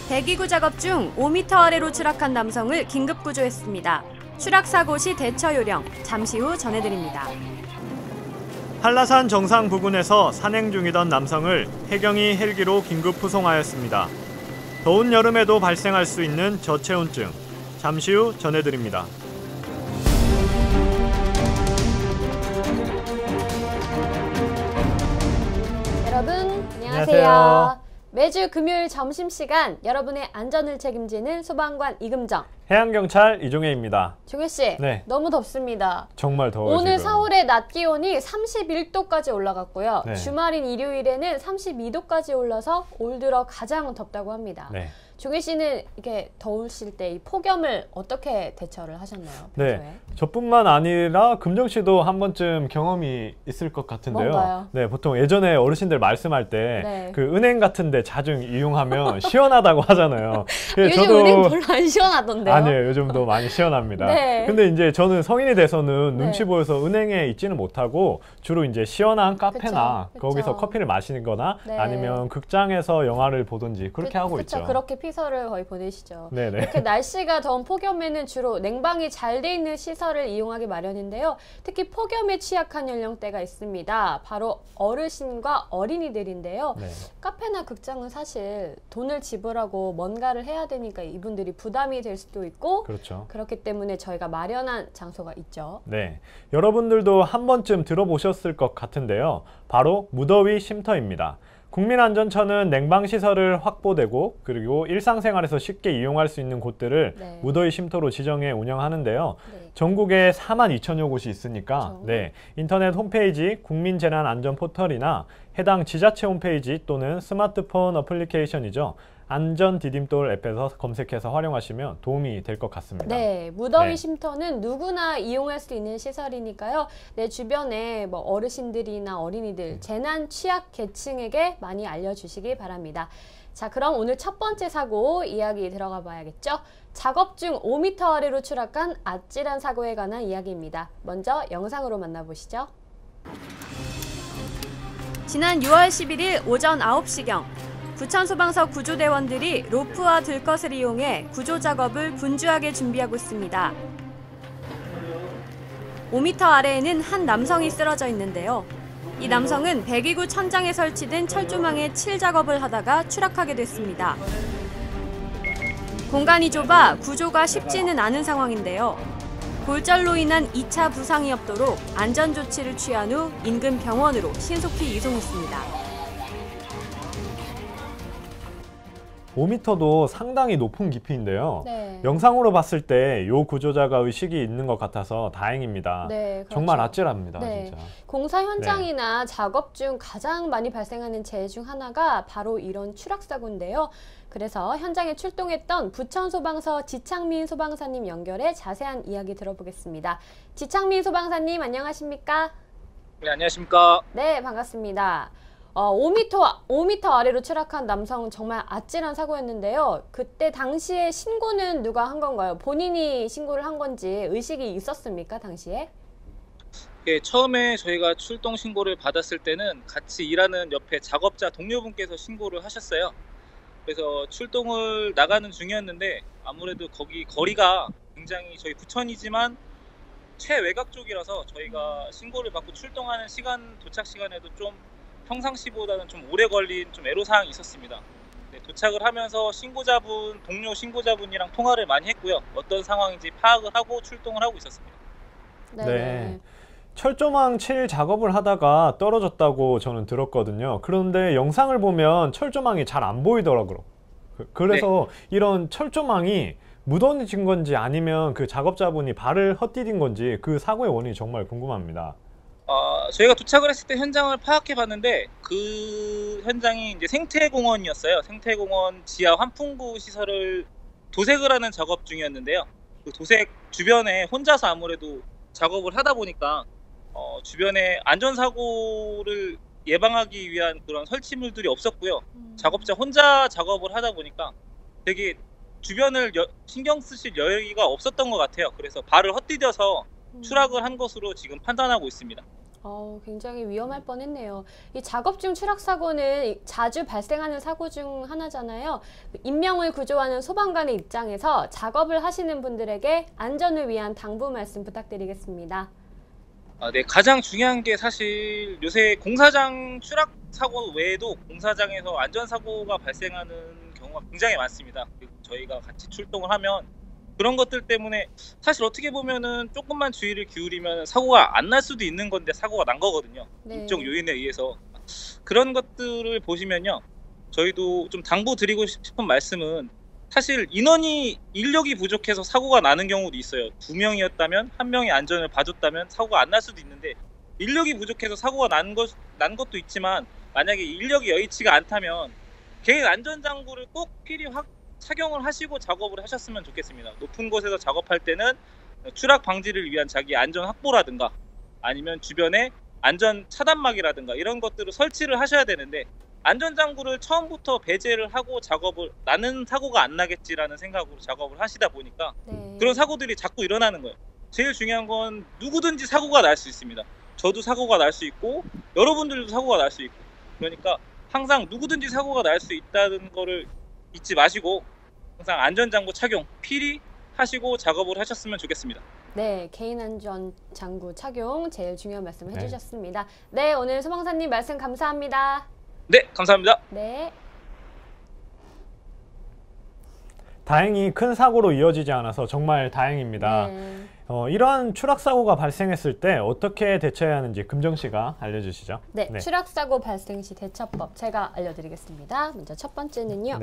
대기구 작업 중 5m 아래로 추락한 남성을 긴급 구조했습니다. 추락 사고 시 대처 요령, 잠시 후 전해드립니다. 한라산 정상 부근에서 산행 중이던 남성을 해경이 헬기로 긴급 후송하였습니다. 더운 여름에도 발생할 수 있는 저체온증, 잠시 후 전해드립니다. 여러분, 안녕하세요. 매주 금요일 점심시간 여러분의 안전을 책임지는 소방관 이금정, 해양경찰 이종혜입니다. 종혜씨, 네. 너무 덥습니다. 정말 더워요. 오늘 지금. 서울의 낮 기온이 31도까지 올라갔고요. 네. 주말인 일요일에는 32도까지 올라서 올 들어 가장 덥다고 합니다. 네. 종혜 씨는 이렇게 더우실 때 이 폭염을 어떻게 대처를 하셨나요? 평소에? 네, 저뿐만 아니라 금정 씨도 한 번쯤 경험이 있을 것 같은데요. 뭔가요? 네, 보통 예전에 어르신들 말씀할 때 네. 그 은행 같은데 자주 이용하면 시원하다고 하잖아요. 요즘 은행 별로 안 시원하던데요? 아니에요, 요즘도 많이 시원합니다. 네. 근데 이제 저는 성인이 돼서는 네. 눈치 보여서 은행에 있지는 못하고 주로 이제 시원한 카페나 그쵸. 거기서 커피를 마시거나 네. 아니면 극장에서 영화를 보든지 그렇게 하고 있죠. 그렇게 피서를 거의 보내시죠. 네네. 이렇게 날씨가 더운 폭염에는 주로 냉방이 잘 돼 있는 시설을 이용하기 마련인데요. 특히 폭염에 취약한 연령대가 있습니다. 바로 어르신과 어린이들인데요. 네. 카페나 극장은 사실 돈을 지불하고 뭔가를 해야 되니까 이분들이 부담이 될 수도 있고, 그렇죠. 그렇기 때문에 저희가 마련한 장소가 있죠. 네, 여러분들도 한 번쯤 들어보셨을 것 같은데요. 바로 무더위 쉼터입니다. 국민안전처는 냉방시설을 확보되고 그리고 일상생활에서 쉽게 이용할 수 있는 곳들을 네. 무더위 쉼터로 지정해 운영하는데요. 네. 전국에 42,000여 곳이 있으니까 그렇죠. 네, 인터넷 홈페이지 국민재난안전포털이나 해당 지자체 홈페이지 또는 스마트폰 어플리케이션이죠. 안전 디딤돌 앱에서 검색해서 활용하시면 도움이 될 것 같습니다. 네, 무더위 네. 쉼터는 누구나 이용할 수 있는 시설이니까요. 내 주변에 뭐 어르신들이나 어린이들, 재난 취약 계층에게 많이 알려주시기 바랍니다. 자, 그럼 오늘 첫 번째 사고 이야기 들어가 봐야겠죠? 작업 중 5m 아래로 추락한 아찔한 사고에 관한 이야기입니다. 먼저 영상으로 만나보시죠. 지난 6월 11일 오전 9시경 부천소방서 구조대원들이 로프와 들것을 이용해 구조 작업을 분주하게 준비하고 있습니다. 5m 아래에는 한 남성이 쓰러져 있는데요. 이 남성은 배기구 천장에 설치된 철조망에 칠 작업을 하다가 추락하게 됐습니다. 공간이 좁아 구조가 쉽지는 않은 상황인데요. 골절로 인한 2차 부상이 없도록 안전조치를 취한 후 인근 병원으로 신속히 이송했습니다. 5m도 상당히 높은 깊이인데요. 네. 영상으로 봤을 때 이 구조자가 의식이 있는 것 같아서 다행입니다. 네, 그렇죠. 정말 아찔합니다. 네. 진짜. 공사 현장이나 작업 중 가장 많이 발생하는 재해 중 하나가 바로 이런 추락 사고인데요. 그래서 현장에 출동했던 부천소방서 지창민 소방사님 연결해 자세한 이야기 들어보겠습니다. 지창민 소방사님 안녕하십니까? 네, 안녕하십니까? 네, 반갑습니다. 5m 아래로 추락한 남성은 정말 아찔한 사고였는데요. 그때 당시에 신고는 누가 한 건가요? 본인이 신고를 한 건지 의식이 있었습니까, 당시에? 예, 처음에 저희가 출동 신고를 받았을 때는 같이 일하는 옆에 작업자 동료분께서 신고를 하셨어요. 그래서 출동을 나가는 중이었는데 아무래도 거기 거리가 굉장히 저희 부천이지만 최외곽 쪽이라서 저희가 신고를 받고 출동하는 시간, 도착 시간에도 좀 평상시보다는 좀 오래 걸린 좀 애로사항이 있었습니다. 네, 도착을 하면서 동료 신고자분이랑 통화를 많이 했고요. 어떤 상황인지 파악을 하고 출동을 하고 있었습니다. 네. 철조망 칠 작업을 하다가 떨어졌다고 저는 들었거든요. 그런데 영상을 보면 철조망이 잘 안 보이더라고요. 그래서 네. 이런 철조망이 묻어진 건지 아니면 그 작업자분이 발을 헛디딘 건지 그 사고의 원인이 정말 궁금합니다. 저희가 도착을 했을 때 현장을 파악해 봤는데 그 현장이 이제 생태공원이었어요. 생태공원 지하 환풍구 시설을 도색을 하는 작업 중이었는데요. 그 도색 주변에 혼자서 아무래도 작업을 하다 보니까 주변에 안전사고를 예방하기 위한 그런 설치물들이 없었고요. 작업자 혼자 작업을 하다 보니까 되게 주변을 신경 쓰실 여유가 없었던 것 같아요. 그래서 발을 헛디뎌서 추락을 한 것으로 지금 판단하고 있습니다. 굉장히 위험할 뻔했네요. 이 작업 중 추락 사고는 자주 발생하는 사고 중 하나잖아요. 인명을 구조하는 소방관의 입장에서 작업을 하시는 분들에게 안전을 위한 당부 말씀 부탁드리겠습니다. 네, 가장 중요한 게 사실 요새 공사장 추락 사고 외에도 공사장에서 안전사고가 발생하는 경우가 굉장히 많습니다. 그리고 저희가 같이 출동을 하면 그런 것들 때문에 사실 어떻게 보면은 조금만 주의를 기울이면 사고가 안 날 수도 있는 건데 사고가 난 거거든요. 네. 인적 요인에 의해서. 그런 것들을 보시면요. 저희도 좀 당부드리고 싶은 말씀은 사실 인력이 부족해서 사고가 나는 경우도 있어요. 2명이었다면 1명이 안전을 봐줬다면 사고가 안 날 수도 있는데 인력이 부족해서 사고가 난 것도 있지만 만약에 인력이 여의치가 않다면 개인 안전장구를 꼭 필히 착용을 하시고 작업을 하셨으면 좋겠습니다. 높은 곳에서 작업할 때는 추락 방지를 위한 자기 안전 확보라든가 아니면 주변에 안전 차단막이라든가 이런 것들을 설치를 하셔야 되는데 안전장구를 처음부터 배제를 하고 나는 사고가 안 나겠지라는 생각으로 작업을 하시다 보니까 그런 사고들이 자꾸 일어나는 거예요. 제일 중요한 건 누구든지 사고가 날 수 있습니다. 저도 사고가 날 수 있고 여러분들도 사고가 날 수 있고 그러니까 항상 누구든지 사고가 날 수 있다는 거를 잊지 마시고 항상 안전장구 착용 필히 하시고 작업을 하셨으면 좋겠습니다. 네, 개인 안전 장구 착용 제일 중요한 말씀 해주셨습니다. 네, 오늘 소방사님 말씀 감사합니다. 네, 감사합니다. 네. 다행히 큰 사고로 이어지지 않아서 정말 다행입니다. 이러한 추락사고가 발생했을 때 어떻게 대처해야 하는지 금정 씨가 알려주시죠. 네, 추락사고 발생 시 대처법 제가 알려드리겠습니다. 먼저 첫 번째는요.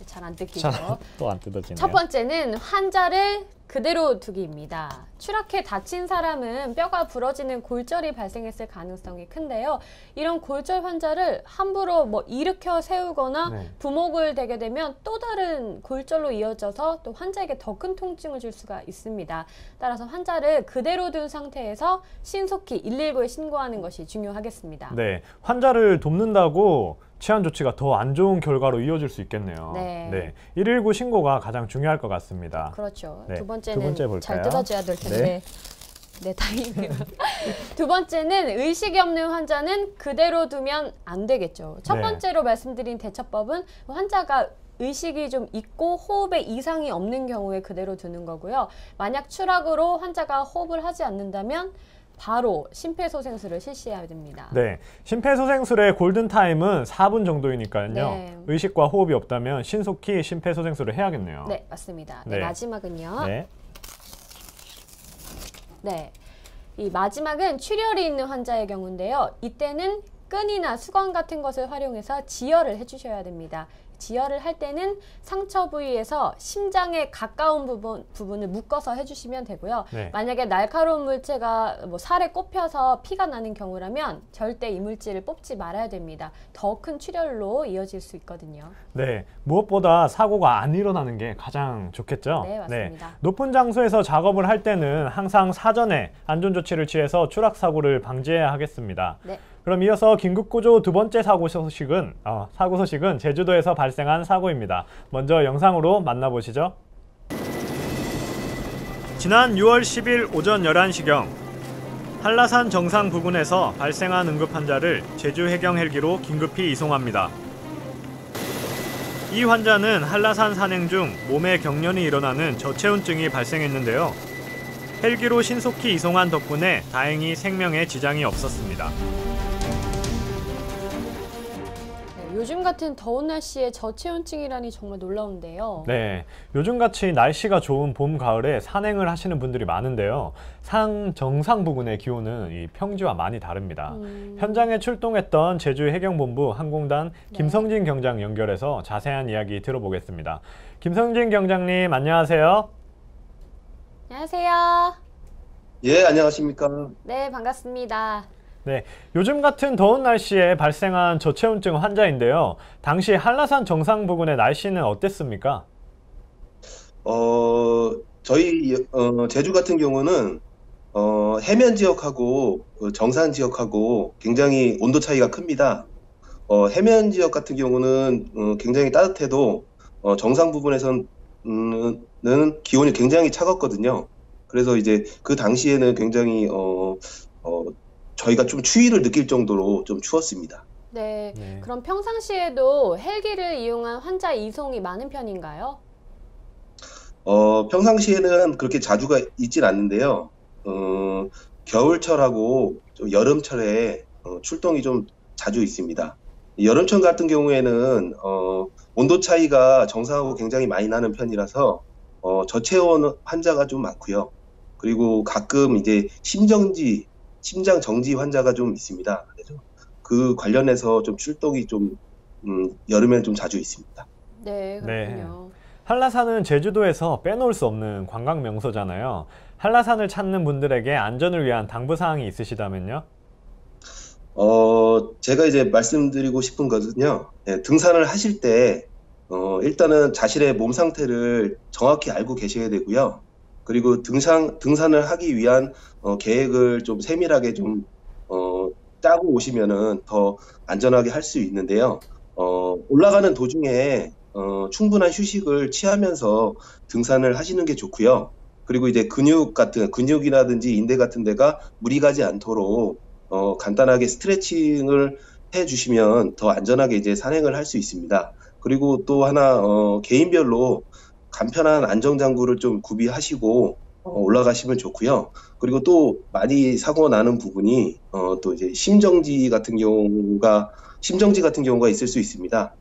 잘 안 뜯기죠. 또 안 뜯어지네요. 첫 번째는 환자를 그대로 두기입니다. 추락해 다친 사람은 뼈가 부러지는 골절이 발생했을 가능성이 큰데요. 이런 골절 환자를 함부로 일으켜 세우거나 부목을 대게 되면 또 다른 골절로 이어져서 또 환자에게 더 큰 통증을 줄 수가 있습니다. 따라서 환자를 그대로 둔 상태에서 신속히 119에 신고하는 것이 중요하겠습니다. 네, 환자를 돕는다고 치안 조치가 더 안 좋은 결과로 이어질 수 있겠네요. 네. 119 신고가 가장 중요할 것 같습니다. 그렇죠. 네, 두 번째는 볼까요? 잘 뜯어줘야 될 텐데. 네, 다행이네요. 두 번째는 의식이 없는 환자는 그대로 두면 안 되겠죠. 첫 번째로 말씀드린 대처법은 환자가 의식이 좀 있고 호흡에 이상이 없는 경우에 그대로 두는 거고요. 만약 추락으로 환자가 호흡을 하지 않는다면 바로 심폐소생술을 실시해야 됩니다. 네, 심폐소생술의 골든타임은 4분 정도이니까요. 의식과 호흡이 없다면 신속히 심폐소생술을 해야겠네요. 네, 맞습니다. 마지막은요. 이 마지막은 출혈이 있는 환자의 경우인데요. 이때는 끈이나 수건 같은 것을 활용해서 지혈을 해주셔야 됩니다. 지혈을 할 때는 상처 부위에서 심장에 가까운 부분을 묶어서 해주시면 되고요. 만약에 날카로운 물체가 살에 꼽혀서 피가 나는 경우라면 절대 이물질을 뽑지 말아야 됩니다. 더 큰 출혈로 이어질 수 있거든요. 네, 무엇보다 사고가 안 일어나는 게 가장 좋겠죠? 네, 맞습니다. 높은 장소에서 작업을 할 때는 항상 사전에 안전조치를 취해서 추락사고를 방지해야 하겠습니다. 그럼 이어서 긴급구조 두 번째 사고 소식은 제주도에서 발생한 사고입니다. 먼저 영상으로 만나보시죠. 지난 6월 10일 오전 11시경 한라산 정상 부근에서 발생한 응급 환자를 제주 해경 헬기로 긴급히 이송합니다. 이 환자는 한라산 산행 중 몸에 경련이 일어나는 저체온증이 발생했는데요. 헬기로 신속히 이송한 덕분에 다행히 생명에 지장이 없었습니다. 요즘 같은 더운 날씨에 저체온증이라니 정말 놀라운데요. 네, 요즘같이 날씨가 좋은 봄, 가을에 산행을 하시는 분들이 많은데요. 산 정상 부근의 기온은 이 평지와 많이 다릅니다. 현장에 출동했던 제주해경본부 항공단 김성진 경장 연결해서 자세한 이야기 들어보겠습니다. 김성진 경장님, 안녕하세요. 안녕하세요. 예, 안녕하십니까. 네, 반갑습니다. 네, 요즘 같은 더운 날씨에 발생한 저체온증 환자인데요. 당시 한라산 정상 부근의 날씨는 어땠습니까? 저희 제주 같은 경우는 해면 지역하고 정상 지역하고 굉장히 온도 차이가 큽니다. 해면 지역 같은 경우는 굉장히 따뜻해도 정상 부분에서는 기온이 굉장히 차갑거든요. 그래서 이제 그 당시에는 굉장히 저희가 좀 추위를 느낄 정도로 좀 추웠습니다. 네. 네. 그럼 평상시에도 헬기를 이용한 환자 이송이 많은 편인가요? 평상시에는 그렇게 자주가 있진 않는데요. 겨울철하고 좀 여름철에 출동이 좀 자주 있습니다. 여름철 같은 경우에는 온도 차이가 정상하고 굉장히 많이 나는 편이라서 저체온 환자가 좀 많고요. 그리고 가끔 이제 심장 정지 환자가 좀 있습니다. 그래서 그 관련해서 좀 출동이 좀 여름에는 좀 자주 있습니다. 네, 그렇군요. 한라산은 제주도에서 빼놓을 수 없는 관광 명소잖아요. 한라산을 찾는 분들에게 안전을 위한 당부사항이 있으시다면요? 제가 이제 말씀드리고 싶은 것은요, 네, 등산을 하실 때, 일단은 자신의 몸 상태를 정확히 알고 계셔야 되고요. 그리고 등산을 하기 위한, 계획을 좀 세밀하게 좀, 짜고 오시면은 더 안전하게 할 수 있는데요. 올라가는 도중에, 충분한 휴식을 취하면서 등산을 하시는 게 좋고요. 그리고 이제 근육이라든지 인대 같은 데가 무리 가지 않도록, 간단하게 스트레칭을 해주시면 더 안전하게 이제 산행을 할 수 있습니다. 그리고 또 하나, 개인별로 간편한 안전장구를 좀 구비하시고, 올라가시면 좋고요. 그리고 또 많이 사고 나는 부분이, 또 이제 심정지 같은 경우가 있을 수 있습니다.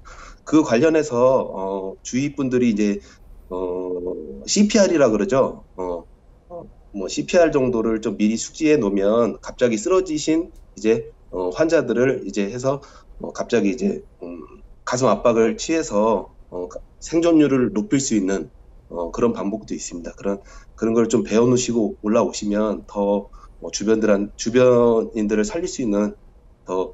그 관련해서, 주위 분들이 이제, CPR이라 그러죠. CPR 정도를 좀 미리 숙지해 놓으면 갑자기 쓰러지신 이제 환자들을 이제 해서 갑자기 이제 가슴 압박을 취해서 생존율을 높일 수 있는 그런 방법도 있습니다. 그런 걸 좀 배워 놓으시고 올라오시면 더 주변인들을 살릴 수 있는 더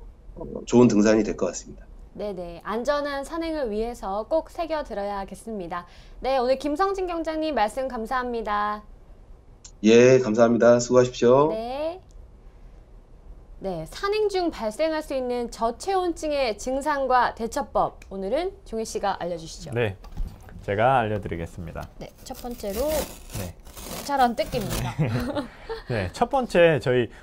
좋은 등산이 될 것 같습니다. 네네. 안전한 산행을 위해서 꼭 새겨들어야겠습니다. 네, 오늘 김성진 경장님 말씀 감사합니다. 예, 감사합니다. 수고하십시오. 네. 네, 산행 중 발생할 수 있는 저체온증의 증상과 대처법. 오늘은 종일 씨가 알려주시죠. 네, 제가 알려드리겠습니다. 네, 첫 번째로 네. 모처럼 뜯깁니다. 네, 첫 번째,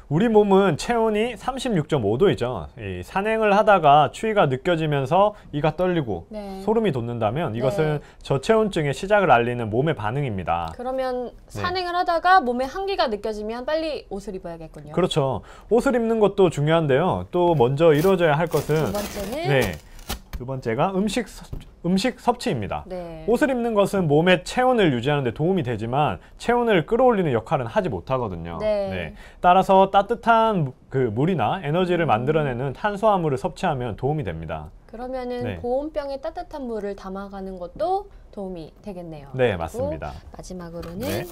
우리 몸은 체온이 36.5도이죠. 이 산행을 하다가 추위가 느껴지면서 이가 떨리고 네. 소름이 돋는다면 이것은 네. 저체온증의 시작을 알리는 몸의 반응입니다. 그러면 산행을 하다가 몸에 한기가 느껴지면 빨리 옷을 입어야겠군요. 그렇죠. 옷을 입는 것도 중요한데요. 또 먼저 이루어져야 할 것은 두 번째는 네, 두 번째가 음식 섭취입니다. 네. 옷을 입는 것은 몸의 체온을 유지하는 데 도움이 되지만 체온을 끌어올리는 역할은 하지 못하거든요. 네. 따라서 따뜻한 물이나 에너지를 만들어내는 탄수화물을 섭취하면 도움이 됩니다. 그러면은 네. 보온병에 따뜻한 물을 담아가는 것도 도움이 되겠네요. 네, 맞습니다. 마지막으로는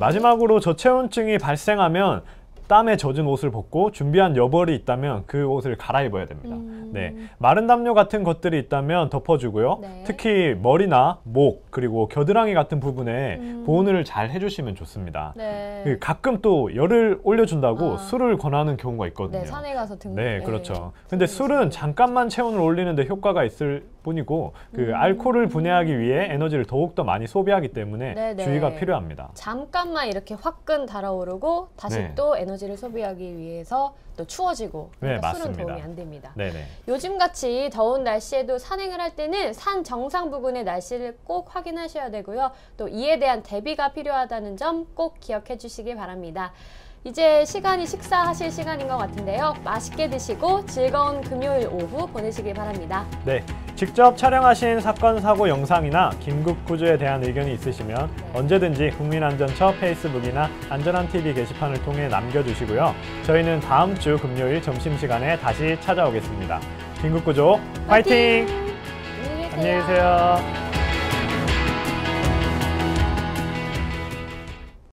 마지막으로 저체온증이 발생하면 땀에 젖은 옷을 벗고 준비한 여벌이 있다면 그 옷을 갈아입어야 됩니다. 네, 마른 담요 같은 것들이 있다면 덮어주고요. 네. 특히 머리나 목 그리고 겨드랑이 같은 부분에 보온을 잘 해주시면 좋습니다. 네. 가끔 또 열을 올려준다고 술을 권하는 경우가 있거든요. 네, 산에 가서 네, 그렇죠. 근데 술은 잠깐만 체온을 올리는데 효과가 있을 뿐이고 알코올을 분해하기 위해 에너지를 더욱더 많이 소비하기 때문에 네네. 주의가 필요합니다. 잠깐만 이렇게 화끈 달아오르고 다시 네. 또 에너지를 소비하기 위해서 또 추워지고 그러니까 네, 술은 맞습니다. 도움이 안 됩니다. 네네. 요즘같이 더운 날씨에도 산행을 할 때는 산 정상 부근의 날씨를 꼭 확인하셔야 되고요. 또 이에 대한 대비가 필요하다는 점 꼭 기억해 주시기 바랍니다. 이제 시간이 식사하실 시간인 것 같은데요. 맛있게 드시고 즐거운 금요일 오후 보내시기 바랍니다. 네, 직접 촬영하신 사건, 사고 영상이나 긴급 구조에 대한 의견이 있으시면 언제든지 국민안전처 페이스북이나 안전한TV 게시판을 통해 남겨주시고요. 저희는 다음 주 금요일 점심시간에 다시 찾아오겠습니다. 긴급구조 화이팅! 안녕히 안녕히 계세요.